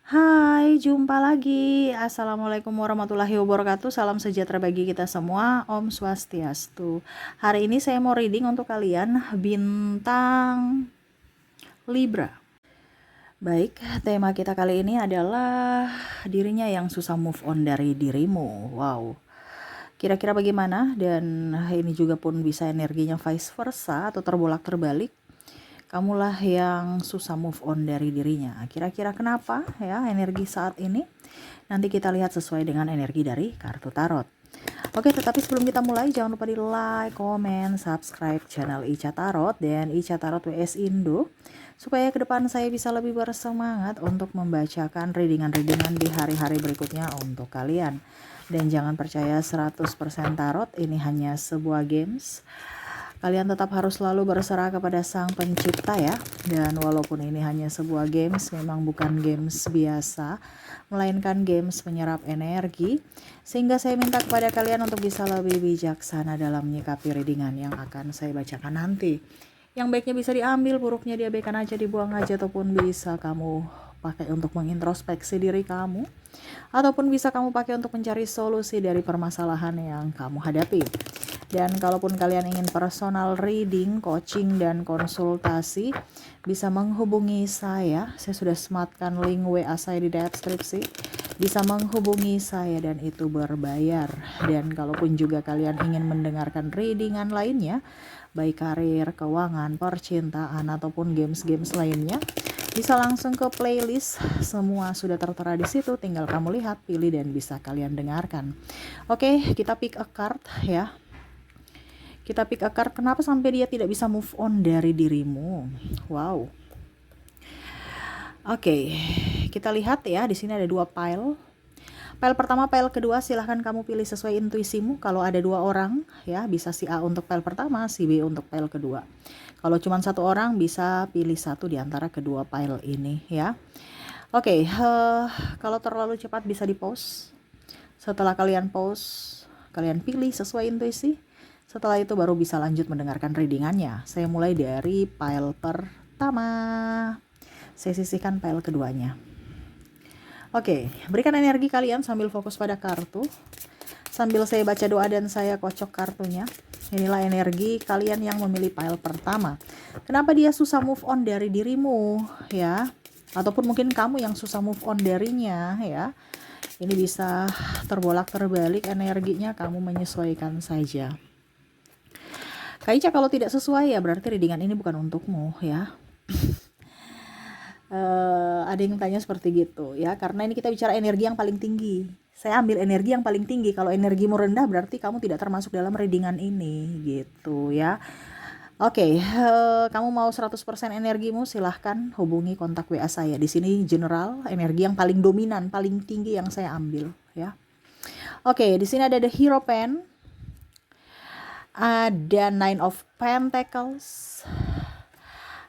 Hai, jumpa lagi. Assalamualaikum warahmatullahi wabarakatuh. Salam sejahtera bagi kita semua. Om Swastiastu. Hari ini saya mau reading untuk kalian bintang Libra. Baik, tema kita kali ini adalah dirinya yang susah move on dari dirimu. Wow. Kira-kira bagaimana? Dan ini juga pun bisa energinya vice versa atau terbolak-terbalik. Kamulah yang susah move on dari dirinya. Kira-kira kenapa ya energi saat ini? Nanti kita lihat sesuai dengan energi dari kartu tarot. Oke, tetapi sebelum kita mulai jangan lupa di like, comment, subscribe channel Ica Tarot dan Ica Tarot WS Indo supaya ke depan saya bisa lebih bersemangat untuk membacakan readingan-readingan di hari-hari berikutnya untuk kalian. Dan jangan percaya 100% tarot, ini hanya sebuah games. Kalian tetap harus selalu berserah kepada sang pencipta ya. Dan walaupun ini hanya sebuah games, memang bukan games biasa, melainkan games penyerap energi. Sehingga saya minta kepada kalian untuk bisa lebih bijaksana dalam menyikapi readingan yang akan saya bacakan nanti. Yang baiknya bisa diambil, buruknya diabaikan aja, dibuang aja, ataupun bisa kamu pakai untuk mengintrospeksi diri kamu, ataupun bisa kamu pakai untuk mencari solusi dari permasalahan yang kamu hadapi. Dan kalaupun kalian ingin personal reading, coaching, dan konsultasi, bisa menghubungi saya. Saya sudah sematkan link WA saya di deskripsi. Bisa menghubungi saya dan itu berbayar. Dan kalaupun juga kalian ingin mendengarkan readingan lainnya, baik karir, keuangan, percintaan, ataupun games-games lainnya, bisa langsung ke playlist. Semua sudah tertera di situ, tinggal kamu lihat, pilih, dan bisa kalian dengarkan. Oke, kita pick a card ya. Kita pick a card, kenapa sampai dia tidak bisa move on dari dirimu. Wow. Oke, kita lihat ya, di sini ada dua pile. Pile pertama, pile kedua, silahkan kamu pilih sesuai intuisimu. Kalau ada dua orang ya, bisa si A untuk pile pertama, si B untuk pile kedua. Kalau cuma satu orang, bisa pilih satu di antara kedua pile ini ya. Oke, kalau terlalu cepat bisa di pause. Setelah kalian pause, kalian pilih sesuai intuisi. Setelah itu baru bisa lanjut mendengarkan readingannya. Saya mulai dari pile pertama. Saya sisihkan pile keduanya. Oke, berikan energi kalian sambil fokus pada kartu. Sambil saya baca doa dan saya kocok kartunya. Inilah energi kalian yang memilih pile pertama. Kenapa dia susah move on dari dirimu ya? Ataupun mungkin kamu yang susah move on darinya ya. Ini bisa terbolak-terbalik energinya, kamu menyesuaikan saja. Kak Ica, kalau tidak sesuai ya berarti readingan ini bukan untukmu ya. Ada yang tanya seperti gitu ya, karena ini kita bicara energi yang paling tinggi. Saya ambil energi yang paling tinggi. Kalau energimu rendah berarti kamu tidak termasuk dalam readingan ini gitu ya. Oke, kamu mau 100% energimu, silahkan hubungi kontak WA saya. Di sini general, energi yang paling dominan, paling tinggi yang saya ambil ya. Oke, di sini ada the Hero Pen. Ada Nine of Pentacles,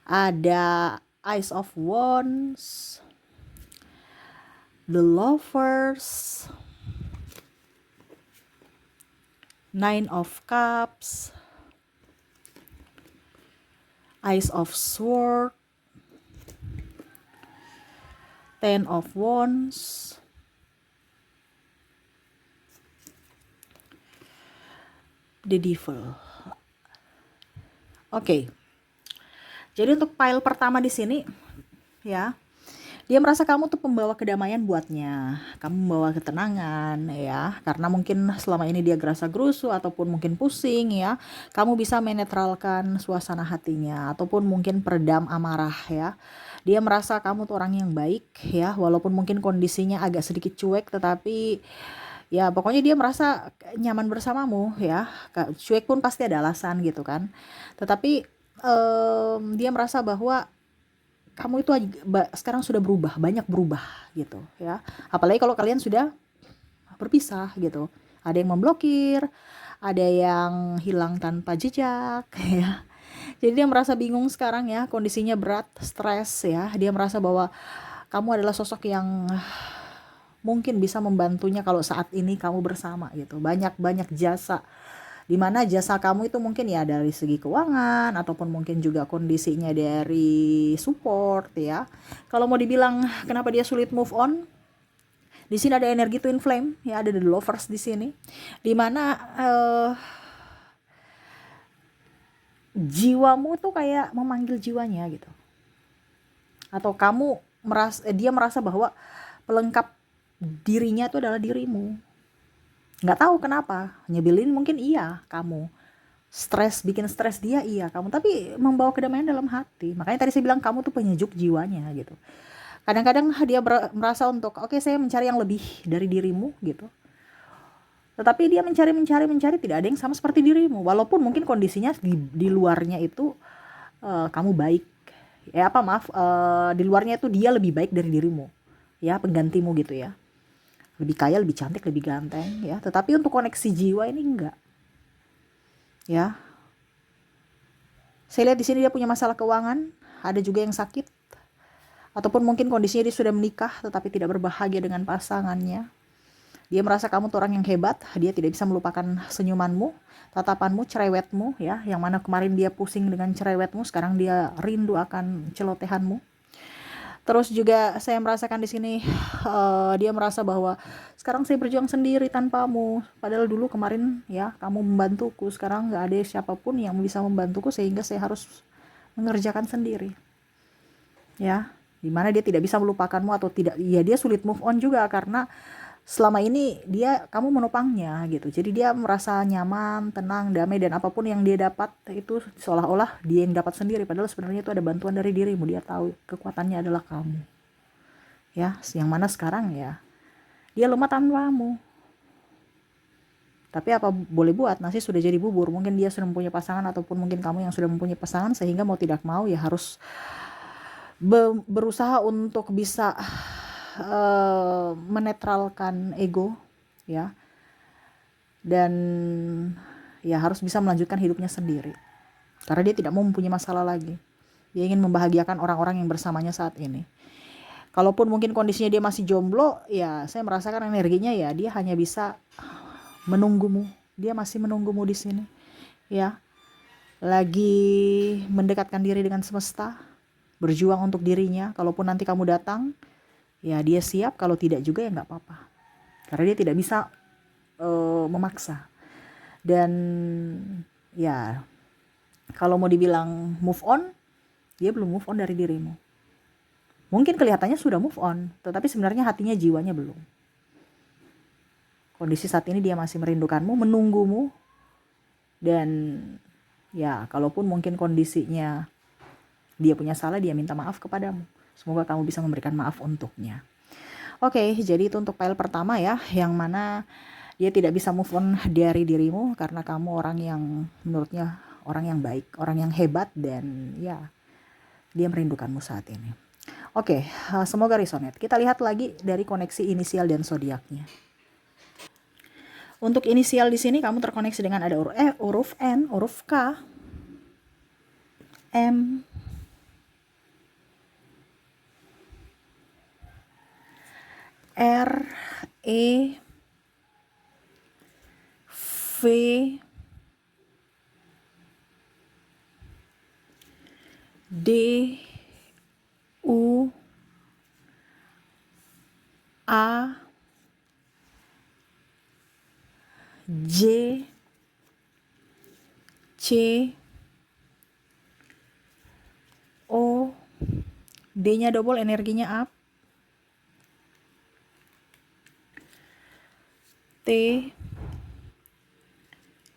ada Ace of Wands, the Lovers, Nine of Cups, Ace of Swords, Ten of Wands, the Devil. Oke. Jadi untuk pile pertama di sini ya, dia merasa kamu tuh pembawa kedamaian buatnya. Kamu membawa ketenangan ya, karena mungkin selama ini dia gerasa gerusu ataupun mungkin pusing ya. Kamu bisa menetralkan suasana hatinya ataupun mungkin peredam amarah ya. Dia merasa kamu tuh orang yang baik ya, walaupun mungkin kondisinya agak sedikit cuek, tetapi ya pokoknya dia merasa nyaman bersamamu ya. Cuek pun pasti ada alasan gitu kan. Tetapi dia merasa bahwa kamu itu sekarang sudah berubah, banyak berubah gitu ya. Apalagi kalau kalian sudah berpisah gitu. Ada yang memblokir, ada yang hilang tanpa jejak ya. Jadi dia merasa bingung sekarang ya, kondisinya berat, stres ya. Dia merasa bahwa kamu adalah sosok yang mungkin bisa membantunya kalau saat ini kamu bersama gitu. Banyak jasa Dimana jasa kamu itu mungkin ya dari segi keuangan ataupun mungkin juga kondisinya dari support ya. Kalau mau dibilang kenapa dia sulit move on, di sini ada energi twin flame ya, ada the lovers di sini. Dimana jiwamu tuh kayak memanggil jiwanya gitu. Atau kamu dia merasa bahwa pelengkap dirinya itu adalah dirimu. Nggak tahu kenapa, nyebelin mungkin iya kamu, bikin stres dia iya kamu, tapi membawa kedamaian dalam hati. Makanya tadi saya bilang kamu tuh penyejuk jiwanya gitu. Kadang-kadang dia merasa untuk oke, saya mencari yang lebih dari dirimu gitu. Tetapi dia mencari tidak ada yang sama seperti dirimu. Walaupun mungkin kondisinya di luarnya itu kamu baik. Di luarnya itu dia lebih baik dari dirimu. Ya, penggantimu gitu ya. Lebih kaya, lebih cantik, lebih ganteng ya. Tetapi untuk koneksi jiwa ini enggak. Ya. Saya lihat di sini dia punya masalah keuangan, ada juga yang sakit. Ataupun mungkin kondisinya dia sudah menikah tetapi tidak berbahagia dengan pasangannya. Dia merasa kamu tuh orang yang hebat, dia tidak bisa melupakan senyumanmu, tatapanmu, cerewetmu ya, yang mana kemarin dia pusing dengan cerewetmu, sekarang dia rindu akan celotehanmu. Terus juga saya merasakan di sini dia merasa bahwa sekarang saya berjuang sendiri tanpamu, padahal dulu kemarin ya kamu membantuku, sekarang nggak ada siapapun yang bisa membantuku sehingga saya harus mengerjakan sendiri. Ya, dimana dia tidak bisa melupakanmu atau tidak, ya dia sulit move on juga karena selama ini kamu menopangnya gitu. Jadi dia merasa nyaman, tenang, damai, dan apapun yang dia dapat itu seolah-olah dia yang dapat sendiri, padahal sebenarnya itu ada bantuan dari dirimu. Dia tahu kekuatannya adalah kamu. Ya, yang mana sekarang ya dia lemah tanpamu. Tapi apa boleh buat, nasi sudah jadi bubur. Mungkin dia sudah mempunyai pasangan ataupun mungkin kamu yang sudah mempunyai pasangan, sehingga mau tidak mau ya harus berusaha untuk bisa menetralkan ego ya, dan ya harus bisa melanjutkan hidupnya sendiri karena dia tidak mau mempunyai masalah lagi. Dia ingin membahagiakan orang-orang yang bersamanya saat ini. Kalaupun mungkin kondisinya dia masih jomblo, ya saya merasakan energinya ya dia hanya bisa menunggumu. Dia masih menunggumu di sini ya, lagi mendekatkan diri dengan semesta, berjuang untuk dirinya. Kalaupun nanti kamu datang, ya dia siap, kalau tidak juga ya nggak apa-apa. Karena dia tidak bisa memaksa. Dan ya kalau mau dibilang move on, dia belum move on dari dirimu. Mungkin kelihatannya sudah move on, tetapi sebenarnya hatinya, jiwanya belum. Kondisi saat ini dia masih merindukanmu, menunggumu. Dan ya kalaupun mungkin kondisinya dia punya salah, dia minta maaf kepadamu. Semoga kamu bisa memberikan maaf untuknya. Oke, jadi itu untuk file pertama ya, yang mana dia tidak bisa move on dari dirimu karena kamu orang yang menurutnya orang yang baik, orang yang hebat, dan ya dia merindukanmu saat ini. Oke, semoga resonate. Kita lihat lagi dari koneksi inisial dan zodiaknya. Untuk inisial di sini kamu terkoneksi dengan ada huruf N, huruf K, M, R, E, V, D, U, A, J, C, O, D-nya double, energinya up, T,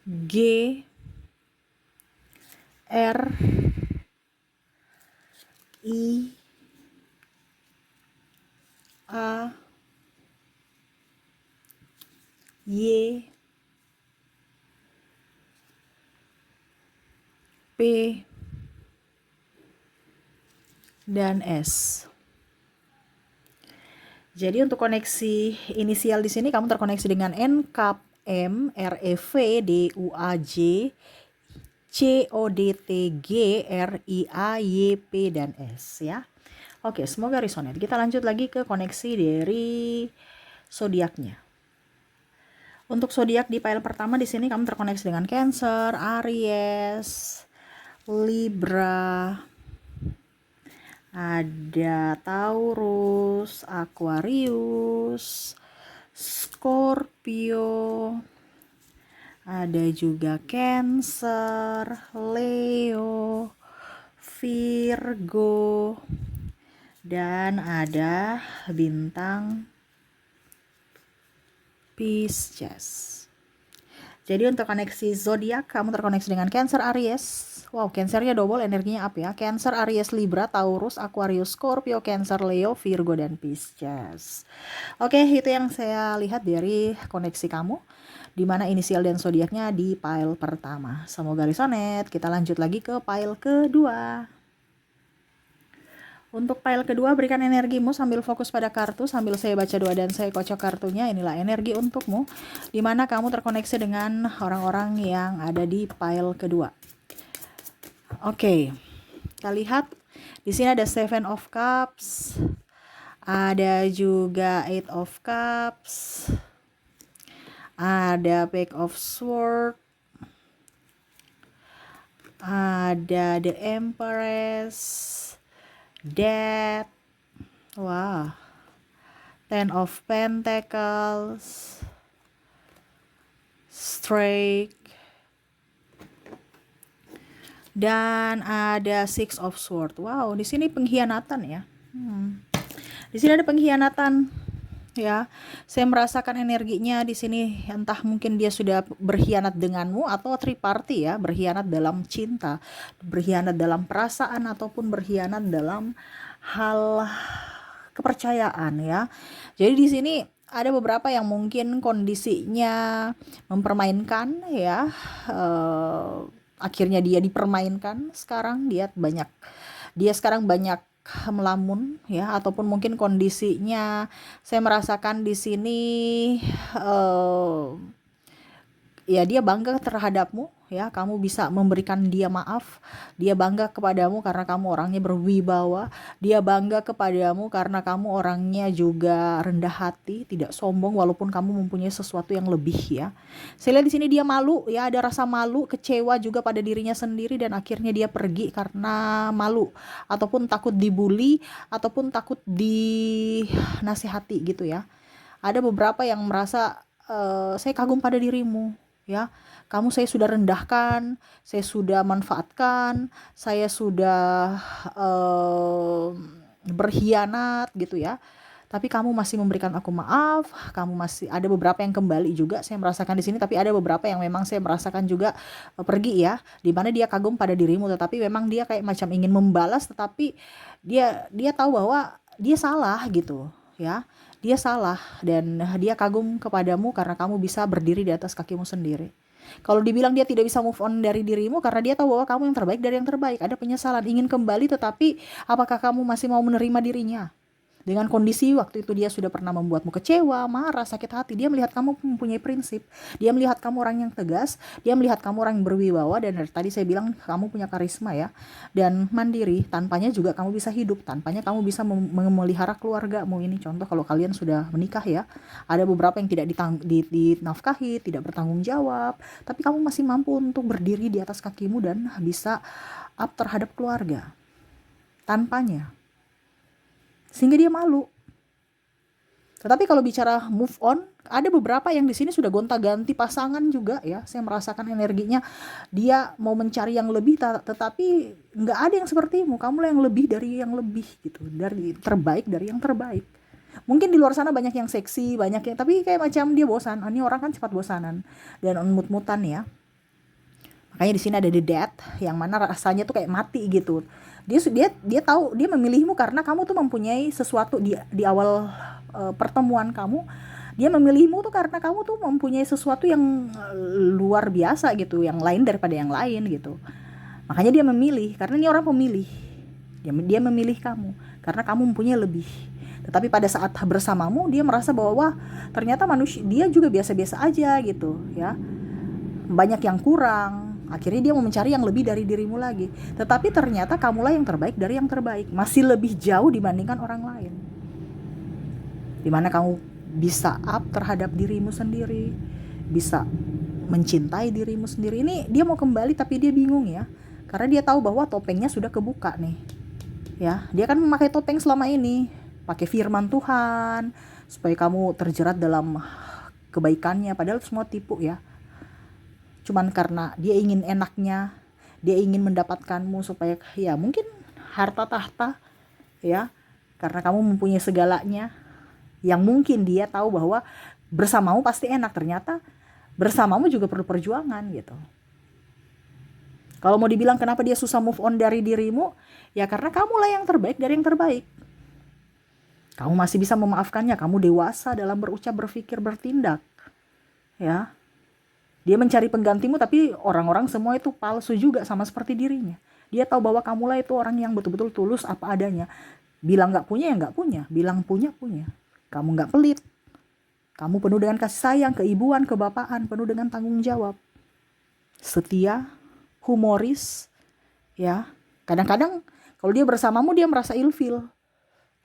G, R, I, A, Y, P, dan S. Jadi untuk koneksi inisial di sini kamu terkoneksi dengan N, K, M, R, E, V, D, U, A, J, C, O, D, T, G, R, I, A, Y, P, dan S ya. Oke, semoga resonate. Kita lanjut lagi ke koneksi dari zodiaknya. Untuk zodiak di pile pertama di sini kamu terkoneksi dengan Cancer, Aries, Libra, ada Taurus, Aquarius, Scorpio, ada juga Cancer, Leo, Virgo, dan ada bintang Pisces. Jadi untuk koneksi zodiak kamu terkoneksi dengan Cancer, Aries. Wow, Cancernya double, energinya up ya. Cancer, Aries, Libra, Taurus, Aquarius, Scorpio, Cancer, Leo, Virgo, dan Pisces. Oke, itu yang saya lihat dari koneksi kamu, di mana inisial dan zodiaknya di pile pertama. Semoga resonate. Kita lanjut lagi ke pile kedua. Untuk pile kedua, berikan energimu sambil fokus pada kartu, sambil saya baca doa dan saya kocok kartunya. Inilah energi untukmu, di mana kamu terkoneksi dengan orang-orang yang ada di pile kedua. Oke, kita lihat di sini ada Seven of Cups, ada juga Eight of Cups, ada Page of Swords, ada The Empress, Death, wah, Ten of Pentacles, Strike, dan ada Six of Swords. Wow, di sini pengkhianatan ya. Di sini ada pengkhianatan ya. Saya merasakan energinya di sini, entah mungkin dia sudah berkhianat denganmu atau triparty ya, berkhianat dalam cinta, berkhianat dalam perasaan, ataupun berkhianat dalam hal kepercayaan ya. Jadi di sini ada beberapa yang mungkin kondisinya mempermainkan ya, akhirnya dia dipermainkan. Sekarang dia sekarang banyak melamun ya, ataupun mungkin kondisinya saya merasakan di sini ya dia bangga terhadapmu ya, kamu bisa memberikan dia maaf, dia bangga kepadamu karena kamu orangnya berwibawa, dia bangga kepadamu karena kamu orangnya juga rendah hati, tidak sombong walaupun kamu mempunyai sesuatu yang lebih ya. Saya lihat di sini dia malu ya, ada rasa malu, kecewa juga pada dirinya sendiri, dan akhirnya dia pergi karena malu ataupun takut dibully ataupun takut dinasihati gitu ya. Ada beberapa yang merasa saya kagum pada dirimu ya, kamu saya sudah rendahkan, saya sudah manfaatkan, saya sudah berkhianat gitu ya, tapi kamu masih memberikan aku maaf, kamu masih ada beberapa yang kembali juga saya merasakan di sini, tapi ada beberapa yang memang saya merasakan juga pergi ya, di mana dia kagum pada dirimu, tetapi memang dia kayak macam ingin membalas, tetapi dia tahu bahwa dia salah gitu ya. Dia salah dan dia kagum kepadamu karena kamu bisa berdiri di atas kakimu sendiri. Kalau dibilang dia tidak bisa move on dari dirimu karena dia tahu bahwa kamu yang terbaik dari yang terbaik. Ada penyesalan, ingin kembali, tetapi apakah kamu masih mau menerima dirinya? Dengan kondisi waktu itu dia sudah pernah membuatmu kecewa, marah, sakit hati. Dia melihat kamu mempunyai prinsip. Dia melihat kamu orang yang tegas. Dia melihat kamu orang yang berwibawa. Dan dari tadi saya bilang kamu punya karisma ya. Dan mandiri. Tanpanya juga kamu bisa hidup. Tanpanya kamu bisa memelihara keluargamu. Ini contoh kalau kalian sudah menikah ya. Ada beberapa yang tidak dinafkahi, tidak bertanggung jawab. Tapi kamu masih mampu untuk berdiri di atas kakimu dan bisa up terhadap keluarga. Tanpanya. Sehingga dia malu. Tetapi kalau bicara move on, ada beberapa yang di sini sudah gonta-ganti pasangan juga ya. Saya merasakan energinya dia mau mencari yang lebih, tetapi nggak ada yang sepertimu. Kamu lah yang lebih dari yang lebih gitu, dari terbaik dari yang terbaik. Mungkin di luar sana banyak yang seksi, banyak yang, tapi kayak macam dia bosan. Ini orang kan cepat bosanan dan mut-mutan ya. Makanya di sini ada the death, yang mana rasanya tuh kayak mati gitu. Dia tahu dia memilihmu karena kamu tuh mempunyai sesuatu di awal pertemuan kamu. Dia memilihmu tuh karena kamu tuh mempunyai sesuatu yang luar biasa gitu, yang lain daripada yang lain gitu. Makanya dia memilih, karena ini orang pemilih. Dia memilih kamu karena kamu mempunyai lebih. Tetapi pada saat bersamamu dia merasa bahwa wah, ternyata manusia dia juga biasa-biasa aja gitu ya. Banyak yang kurang. Akhirnya dia mau mencari yang lebih dari dirimu lagi. Tetapi ternyata kamulah yang terbaik dari yang terbaik. Masih lebih jauh dibandingkan orang lain. Dimana kamu bisa up terhadap dirimu sendiri. bisa mencintai dirimu sendiri. Ini dia mau kembali tapi dia bingung ya, karena dia tahu bahwa topengnya sudah kebuka nih ya. Dia kan memakai topeng selama ini, pakai firman Tuhan supaya kamu terjerat dalam kebaikannya, padahal semua tipu ya. Cuman karena dia ingin enaknya, dia ingin mendapatkanmu supaya ya mungkin harta tahta ya, karena kamu mempunyai segalanya, yang mungkin dia tahu bahwa bersamamu pasti enak, ternyata bersamamu juga perlu perjuangan gitu. Kalau mau dibilang kenapa dia susah move on dari dirimu, ya karena kamulah yang terbaik dari yang terbaik. Kamu masih bisa memaafkannya, kamu dewasa dalam berucap, berpikir, bertindak ya. Dia mencari penggantimu, tapi orang-orang semua itu palsu juga, sama seperti dirinya. Dia tahu bahwa kamulah itu orang yang betul-betul tulus apa adanya. Bilang gak punya ya gak punya, bilang punya punya. Kamu gak pelit, kamu penuh dengan kasih sayang, keibuan, kebapaan, penuh dengan tanggung jawab, setia, humoris ya. Kadang-kadang kalau dia bersamamu dia merasa ilfil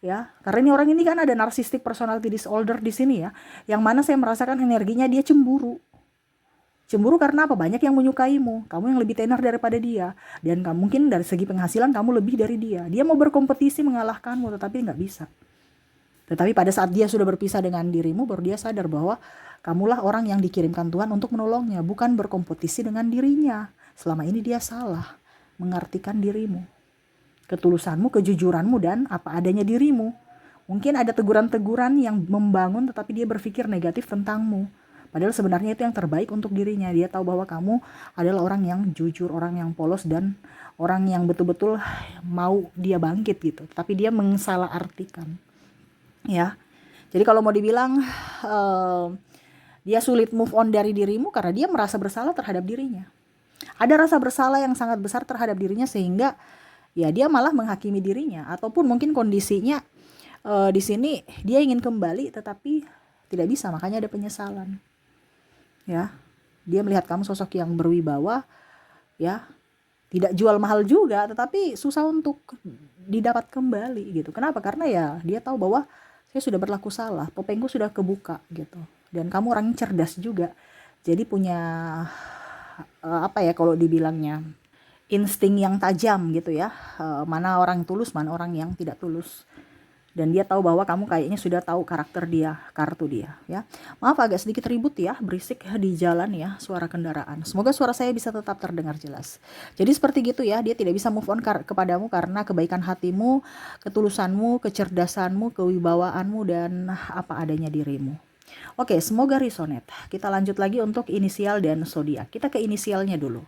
ya, karena ini orang ini kan ada narcissistic personality disorder di sini ya, yang mana saya merasakan energinya dia cemburu. Cemburu karena apa? Banyak yang menyukaimu, kamu yang lebih tenar daripada dia, dan kamu mungkin dari segi penghasilan kamu lebih dari dia. Dia mau berkompetisi mengalahkanmu, tetapi nggak bisa. Tetapi pada saat dia sudah berpisah dengan dirimu, baru dia sadar bahwa kamulah orang yang dikirimkan Tuhan untuk menolongnya, bukan berkompetisi dengan dirinya. Selama ini dia salah mengartikan dirimu, ketulusanmu, kejujuranmu, dan apa adanya dirimu. Mungkin ada teguran-teguran yang membangun, tetapi dia berpikir negatif tentangmu. Padahal sebenarnya itu yang terbaik untuk dirinya. Dia tahu bahwa kamu adalah orang yang jujur, orang yang polos, dan orang yang betul-betul mau dia bangkit gitu. Tapi dia mensalahartikan ya. Jadi kalau mau dibilang dia sulit move on dari dirimu karena dia merasa bersalah terhadap dirinya. Ada rasa bersalah yang sangat besar terhadap dirinya, sehingga ya dia malah menghakimi dirinya. Ataupun mungkin kondisinya di sini dia ingin kembali tetapi tidak bisa, makanya ada penyesalan ya. Dia melihat kamu sosok yang berwibawa ya, tidak jual mahal juga, tetapi susah untuk didapat kembali gitu. Kenapa? Karena ya dia tahu bahwa saya sudah berlaku salah, topengku sudah kebuka gitu. Dan kamu orang yang cerdas juga, jadi punya apa ya kalau dibilangnya, insting yang tajam gitu ya. Mana orang tulus, mana orang yang tidak tulus. Dan dia tahu bahwa kamu kayaknya sudah tahu karakter dia, kartu dia ya. Maaf agak sedikit ribut ya, berisik di jalan ya, suara kendaraan. Semoga suara saya bisa tetap terdengar jelas. Jadi seperti gitu ya, dia tidak bisa move on kepadamu karena kebaikan hatimu, ketulusanmu, kecerdasanmu, kewibawaanmu, dan apa adanya dirimu. Oke, semoga resonate. Kita lanjut lagi untuk inisial dan zodiak. Kita ke inisialnya dulu.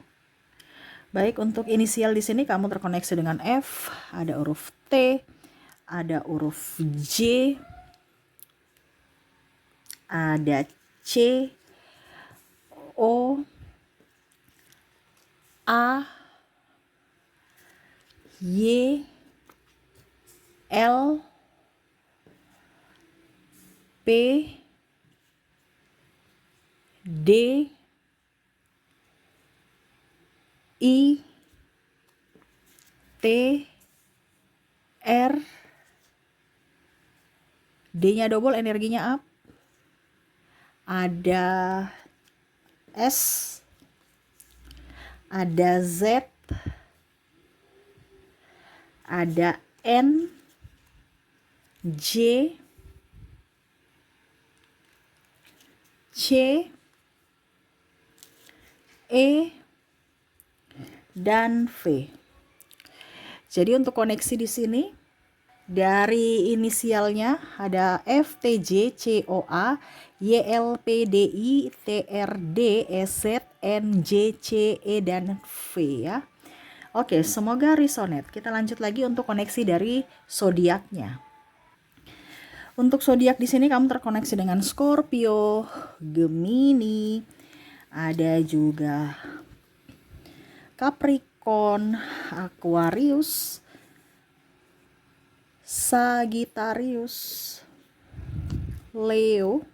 Baik, untuk inisial di sini kamu terkoneksi dengan F, ada huruf T, ada huruf J, ada C, O, A, Y, L, P, D, I, T, R. D-nya double, energinya up. Ada S, ada Z, ada N, J, C, E, dan V. Jadi untuk koneksi di sini dari inisialnya ada F, T, J, C, O, A, Y, L, P, D, I, T, R, D, E, Z, N, J, C, E, dan V ya. Oke, semoga resonate. Kita lanjut lagi untuk koneksi dari zodiaknya. Untuk zodiak di sini kamu terkoneksi dengan Scorpio, Gemini, ada juga Capricorn, Aquarius, Sagittarius, Leo,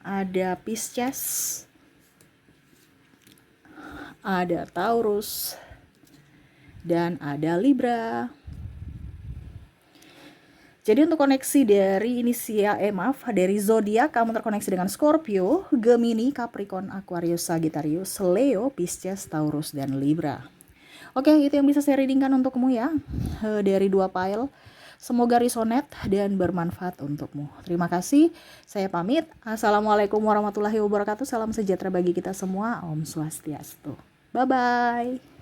ada Pisces, ada Taurus, dan ada Libra. Jadi untuk koneksi dari inisial, maaf, dari zodiak kamu terkoneksi dengan Scorpio, Gemini, Capricorn, Aquarius, Sagittarius, Leo, Pisces, Taurus, dan Libra. Oke, itu yang bisa saya readingkan untukmu ya, dari 2 file. Semoga resonate dan bermanfaat untukmu. Terima kasih, saya pamit. Assalamualaikum warahmatullahi wabarakatuh. Salam sejahtera bagi kita semua. Om Swastiastu. Bye-bye.